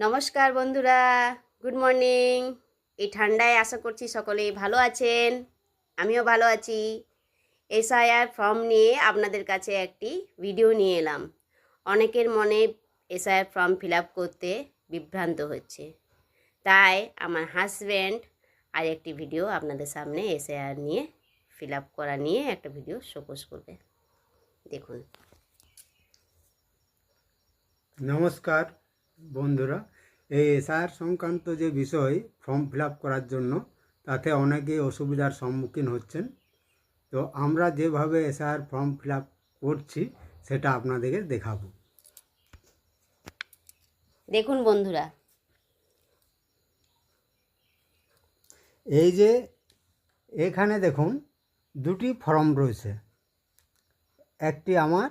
নমস্কার বন্ধুরা, good morning. এই ঠান্ডায় আশা করছি সকলেই ভালো আছেন, আমিও ভালো আছি। এসআইআর ফর্ম নিয়ে আপনাদের কাছে একটি ভিডিও নিয়ে এলাম। অনেকের মনে এসআইআর ফর্ম ফিল আপ করতে বিভ্রান্ত হচ্ছে, তাই আমার হাজব্যান্ড আর একটি ভিডিও আপনাদের সামনে এসআইআর নিয়ে ফিল আপ করা নিয়ে একটা ভিডিও শোকস করবে। দেখুন। নমস্কার বন্ধুরা, এই এসআইআর সংক্রান্ত যে বিষয় ফর্ম ফিল আপ করার জন্য তাতে অনেকেই অসুবিধার সম্মুখীন হচ্ছেন। তো আমরা যেভাবে এসআইআর ফর্ম ফিল আপ করছি সেটা আপনাদেরকে দেখাবো। দেখুন বন্ধুরা, এই যে এখানে দেখুন দুটি ফর্ম রয়েছে, একটি আমার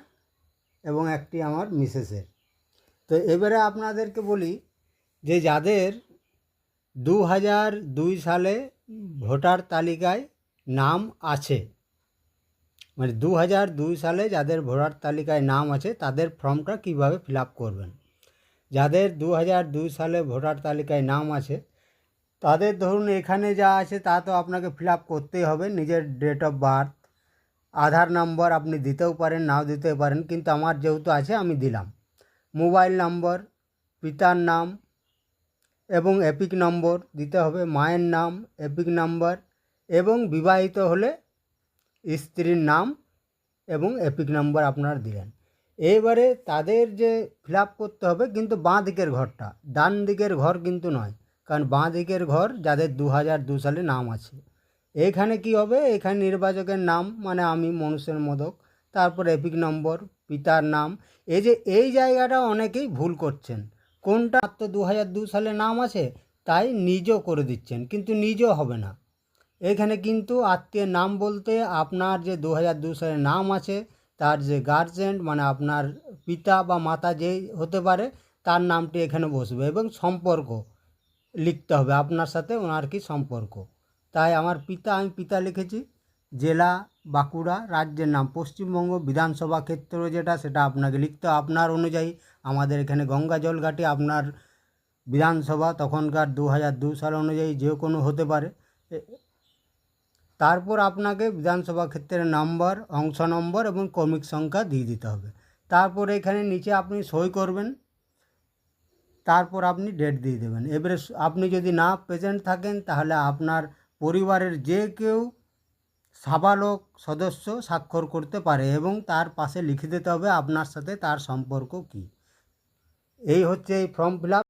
এবং একটি আমার মিসেসের। তো এবারে আপনাদেরকে বলি যে যাদের 2002 সালে ভোটার তালিকায় নাম আছে, মানে 2002 সালে যাদের ভোটার তালিকায় নাম আছে তাদের ফর্মটা কিভাবে ফিল আপ করবেন। যাদের 2002 সালে ভোটার তালিকায় নাম আছে তাদের ধরুন এখানে যা আছে তা তো আপনাকে ফিল আপ করতেই হবে। নিজের ডেট অফ বার্থ, আধার নম্বর আপনি দিতেও পারেন, নাও দিতে পারেন, কিন্তু আমার যেহেতু আছে আমি দিলাম। মোবাইল নম্বর, পিতার নাম এবং এপিক নম্বর দিতে হবে, মায়ের নাম, এপিক নম্বর, এবং বিবাহিত হলে স্ত্রীর নাম এবং এপিক নম্বর আপনারা দিলেন। এবারে তাদের যে ফিল আপ করতে হবে কিন্তু বাঁ দিকের ঘরটা, ডান দিকের ঘর কিন্তু নয়, কারণ বাঁ দিকের ঘর যাদের 2002 সালে নাম আছে। এখানে কি হবে, এখানে নির্বাচকের নাম মানে আমি মনুষ্যের মোদক, তারপর এপিক নম্বর, পিতার নাম। এই জায়গাটা অনেকেই ভুল করছেন। কোনটা তো 2002 সালে নাম আছে তাই নিজ করে দিচ্ছেন, কিন্তু নিজ হবে না। এখানে কিন্তু আত্মীয়ের নাম বলতে আপনার যে 2002 সালে নাম আছে তার যে গার্জেন মানে আপনার পিতা বা মাতা যেই হতে পারে তার নামটি এখানে বসবে, এবং সম্পর্ক লিখতে হবে আপনার সাথে ওনার কি সম্পর্ক। তাই আমার পিতা, আমি পিতা লিখেছি, জেলা বাঁকুড়া, রাজ্যের নাম পশ্চিমবঙ্গ, বিধানসভা ক্ষেত্র যেটা সেটা আপনাকে লিখতে হবে আপনার অনুযায়ী। আমাদের এখানে গঙ্গা জলঘাটি আপনার বিধানসভা তখনকার 2002 সাল অনুযায়ী যে কোনো হতে পারে। তারপর আপনাকে বিধানসভা ক্ষেত্রের নম্বর, অংশ নম্বর এবং ক্রমিক সংখ্যা দিয়ে দিতে হবে। তারপর এখানে নিচে আপনি সই করবেন, তারপর আপনি ডেট দিয়ে দেবেন। এবারে আপনি যদি না প্রেজেন্ট থাকেন তাহলে আপনার পরিবারের যে কেউ সাবালক সদস্য স্বাক্ষর করতে পারে এবং তার পাশে লিখে দিতে হবে আপনার সাথে তার সম্পর্ক কী। এই হচ্ছে এই ফর্ম ফিল আপ।